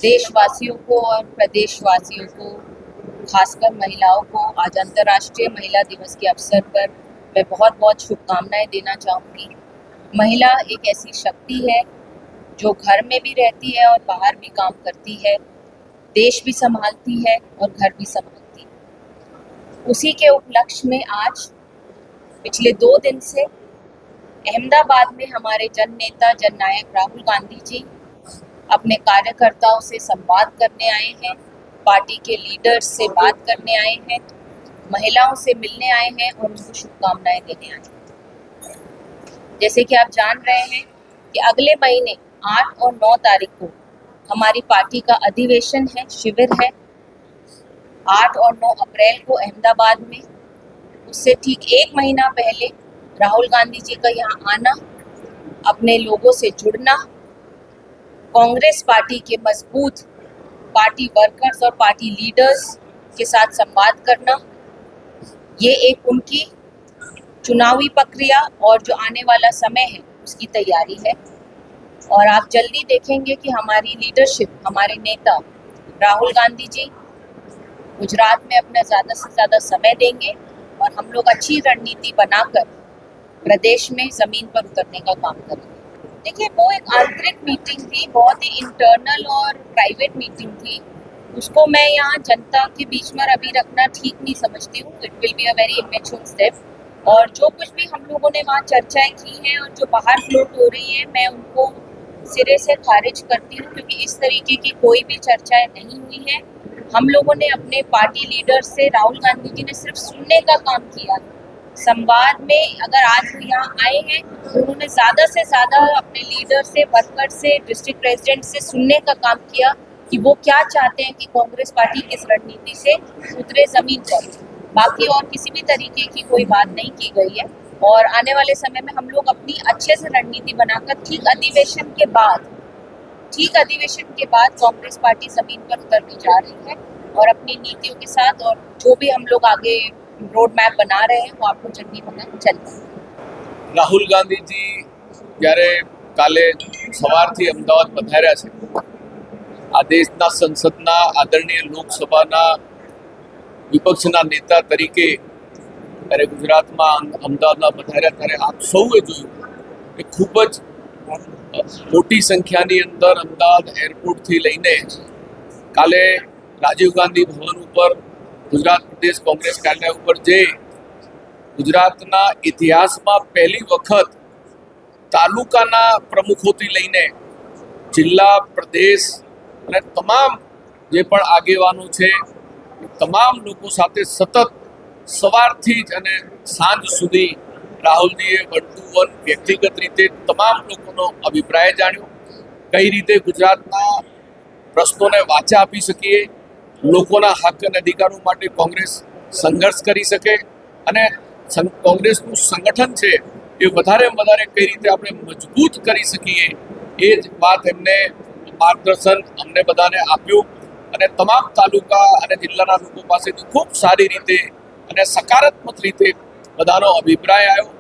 देशवासियों को और प्रदेशवासियों को, खासकर महिलाओं को आज अंतर्राष्ट्रीय महिला दिवस के अवसर पर मैं बहुत बहुत शुभकामनाएं देना चाहूँगी। महिला एक ऐसी शक्ति है जो घर में भी रहती है और बाहर भी काम करती है, देश भी संभालती है और घर भी संभालती है। उसी के उपलक्ष्य में आज पिछले 2 दिन से अहमदाबाद में हमारे जन नेता जननायक राहुल गांधी जी अपने कार्यकर्ताओं से संवाद करने आए हैं, पार्टी के लीडर्स से बात करने आए हैं, महिलाओं से मिलने आए हैं और उनको शुभकामनाएं देने आए हैं। जैसे कि आप जान रहे हैं कि अगले महीने 8 और 9 तारीख को हमारी पार्टी का अधिवेशन है, शिविर है। 8 और 9 अप्रैल को अहमदाबाद में, उससे ठीक 1 महीना पहले राहुल गांधी जी का यहाँ आना, अपने लोगों से जुड़ना, कांग्रेस पार्टी के मजबूत पार्टी वर्कर्स और पार्टी लीडर्स के साथ संवाद करना, ये एक उनकी चुनावी प्रक्रिया और जो आने वाला समय है उसकी तैयारी है। और आप जल्दी देखेंगे कि हमारी लीडरशिप, हमारे नेता राहुल गांधी जी गुजरात में अपना ज़्यादा से ज़्यादा समय देंगे और हम लोग अच्छी रणनीति बनाकर प्रदेश में ज़मीन पर उतरने का काम करेंगे। देखिए, वो एक आंतरिक मीटिंग थी, बहुत ही इंटरनल और प्राइवेट मीटिंग थी। उसको मैं यहाँ जनता के बीच में अभी रखना ठीक नहीं समझती हूँ। It will be a very immature step. और जो कुछ भी हम लोगों ने वहाँ चर्चाएं की हैं और जो बाहर फ्लोट हो रही हैं, मैं उनको सिरे से खारिज करती हूँ, क्योंकि इस तरीके की कोई भी चर्चाएं नहीं हुई हैं। हम लोगों ने अपने पार्टी लीडर से, राहुल गांधी जी ने सिर्फ सुनने का काम किया है। संवाद में अगर आज वो यहाँ आए हैं तो उन्होंने ज़्यादा से ज़्यादा अपने लीडर से, वर्कर से, डिस्ट्रिक्ट प्रेसिडेंट से सुनने का काम किया कि वो क्या चाहते हैं कि कांग्रेस पार्टी किस रणनीति से उतरे ज़मीन पर। बाकी और किसी भी तरीके की कोई बात नहीं की गई है। और आने वाले समय में हम लोग अपनी अच्छे से रणनीति बनाकर ठीक अधिवेशन के बाद कांग्रेस पार्टी ज़मीन पर उतरने जा रही है और अपनी नीतियों के साथ, और जो भी हम लोग आगे रोड मैप बना रहे हैं वो आपको जल्दी पता चल। રાહુલ ગાંધીજી જ્યારે કાલે સવારથી અમદાવાદ પધાર્યા છે, આ દેશના સંસદના આદરણીય લોકસભાના વિપક્ષના નેતા તરીકે જ્યારે ગુજરાતમાં અમદાવાદમાં પધાર્યા ત્યારે આપ સૌએ જોયું કે ખૂબ જ મોટી સંખ્યાની અંદર અમદાવાદ એરપોર્ટથી લઈને કાલે રાજીવ ગાંધી ભવન ઉપર, ગુજરાત પ્રદેશ કોંગ્રેસ કાર્યાલય ઉપર જે ગુજરાતના ઇતિહાસમાં પહેલી વખત તાલુકાના પ્રમુખોથી લઈને જિલ્લા, પ્રદેશ અને તમામ જે પણ આગેવાનો છે તમામ લોકો સાથે સતત સવારથી જ અને સાંજ સુધી રાહુલજીએ વન ટુ વન વ્યક્તિગત રીતે તમામ લોકોનો અભિપ્રાય જાણ્યો, કઈ રીતે ગુજરાતના પ્રશ્નોને વાચા આપી શકીએ, લોકોના હક અને અધિકારો માટે કોંગ્રેસ સંઘર્ષ કરી શકે અને કોંગ્રેસનું સંગઠન છે એ વધારે કઈ રીતે આપણે મજબૂત કરી શકીએ, એ જ વાત એમને માર્ગદર્શન અમને બધાને આપ્યું અને તમામ તાલુકા અને જિલ્લાના લોકો પાસેથી ખૂબ સારી રીતે અને સકારાત્મક રીતે બધાનો અભિપ્રાય આવ્યો।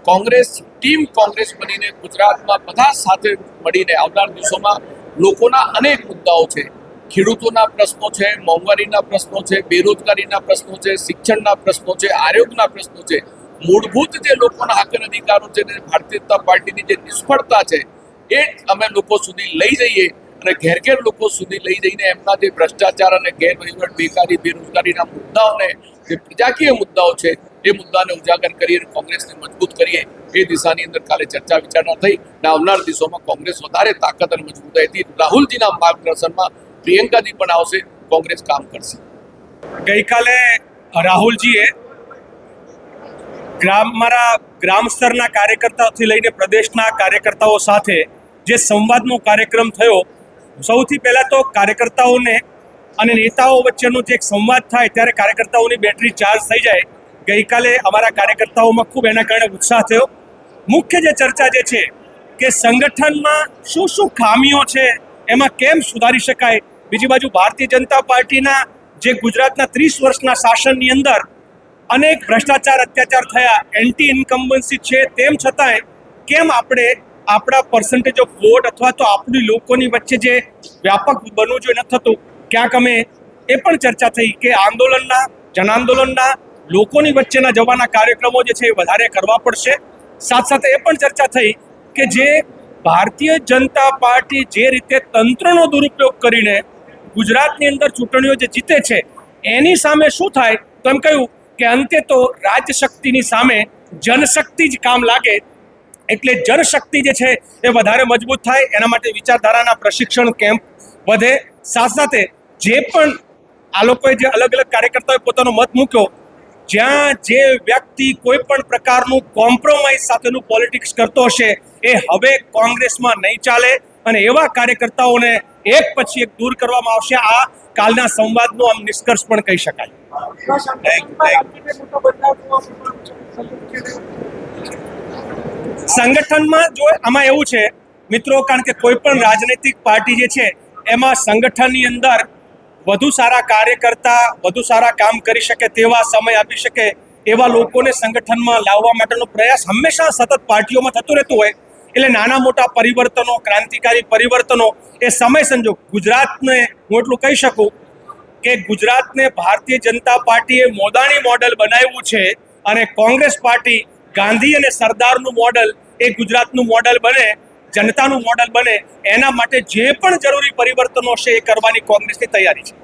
કોંગ્રેસ ટીમ કોંગ્રેસ બનીને ગુજરાતમાં બધા સાથે મળીને આવનાર દિવસોમાં લોકોના અનેક મુદ્દાઓ છે, ખેડૂતોના પ્રશ્નો છે, મોંઘવારીના પ્રશ્નો છે, બેરોજગારીના પ્રશ્નો છે, શિક્ષણના પ્રશ્નો છે, આરોગ્યના પ્રશ્નો છે, મૂળભૂત જે લોકોના હક અને અધિકારો છે, ભારતીય જનતા પાર્ટીની જે નિષ્ફળતા છે એ અમે લોકો સુધી લઈ જઈએ અને ઘેર ઘેર લોકો સુધી લઈ જઈને એમના જે ભ્રષ્ટાચાર અને ગેરવહીવટ, બેકારી, બેરોજગારીના મુદ્દાઓને, જે પ્રજાકીય મુદ્દાઓ છે એ મુદ્દાને ઉજાગર કરીએ અને કોંગ્રેસને મજબૂત કરીએ, એ દિશાની અંદર કાલે ચર્ચા વિચારણા થઈ અને આવનાર દિવસોમાં કોંગ્રેસ વધારે તાકાત અને મજબૂતાઈથી રાહુલજીના માર્ગદર્શનમાં પ્રિયંકાજી પણ આવશે, કોંગ્રેસ કામ કરશે। ગઈકાલે રાહુલજીએ ગ્રામ સ્તરના કાર્યકર્તાઓથી લઈને પ્રદેશના કાર્યકર્તાઓ સાથે જે સંવાદનો કાર્યક્રમ થયો, સૌથી પહેલાં તો કાર્યકર્તાઓને અને નેતાઓ વચ્ચેનો જે એક સંવાદ થાય ત્યારે કાર્યકર્તાઓની બેટરી ચાર્જ થઈ જાય। ગઈકાલે અમારા કાર્યકર્તાઓમાં ખૂબ એના કારણે ઉત્સાહ થયો। મુખ્ય જે ચર્ચા જે છે કે સંગઠનમાં શું ખામીઓ છે, એમાં કેમ સુધારી શકાય। બીજી બાજુ ભારતીય જનતા પાર્ટીના જે ગુજરાતના 30 વર્ષના શાસનની અંદર અનેક ભ્રષ્ટાચાર, અત્યાચાર થયા, એન્ટી ઇન્કમ્બન્સી છે, તેમ છતાંય કેમ આપણે આપણા પર્સન્ટેજ ઓફ વોટ અથવા તો આપણી લોકોની વચ્ચે જે વ્યાપક બનવું જોઈએ ન થતું, ક્યાંક અમે એ પણ ચર્ચા થઈ કે આંદોલનના જનાંદોલનના લોકોની વચ્ચેના જવાના કાર્યક્રમો જે છે એ વધારે કરવા પડશે. સાથે સાથે એ પણ ચર્ચા થઈ કે જે ભારતીય જનતા પાર્ટી જે રીતે તંત્રનો દુરુપયોગ કરીને ગુજરાતની અંદર ચૂંટણીઓ જે જીતે છે એની સામે શું થાય, તો એમ કહ્યું કે અંતે તો રાજશક્તિની સામે જનશક્તિ જ કામ લાગે, એટલે જનશક્તિ જે છે એ વધારે મજબૂત થાય એના માટે વિચારધારાના પ્રશિક્ષણ કેમ્પ વધે. સાથે સાથે જે પણ આ લોકોએ જે અલગ અલગ કાર્યકર્તાઓએ પોતાનો મત મૂક્યો, જ્યાં જે વ્યક્તિ કોઈ પણ પ્રકારનું કોમ્પ્રોમાઇઝ સાથેનું પોલિટિક્સ કરતો હશે એ હવે કોંગ્રેસમાં નહીં ચાલે અને એવા કાર્યકર્તાઓને એક પછી એક દૂર કરવામાં આવશે. આ કાલના સંવાદનો આમ નિષ્કર્ષ પણ કહી શકાય. સંગઠનમાં જો આમાં એવું છે મિત્રો, કારણ કે કોઈ પણ રાજનૈતિક પાર્ટી જે છે એમાં સંગઠનની અંદર વધુ સારા કાર્યકર્તા વધુ સારા કામ કરી શકે તેવા સમય આપી શકે એવા લોકોને સંગઠનમાં લાવવા માટેનો પ્રયાસ હંમેશા સતત પાર્ટીઓમાં થતો રહેતો હોય. એટલે નાના મોટા પરિવર્તનો, ક્રાંતિકારી પરિવર્તનો એ સમય સંજોગ ગુજરાતને હું એટલું કહી શકું કે ગુજરાતને ભારતીય જનતા પાર્ટીએ મોદાણી મોડલ બનાવ્યું છે અને કોંગ્રેસ પાર્ટી ગાંધી અને સરદારનું મોડલ એ ગુજરાતનું મોડલ બને, જનતાનું મોડલ બને. એના માટે જે પણ જરૂરી પરિવર્તનો છે એ કરવાની કોંગ્રેસની તૈયારી છે.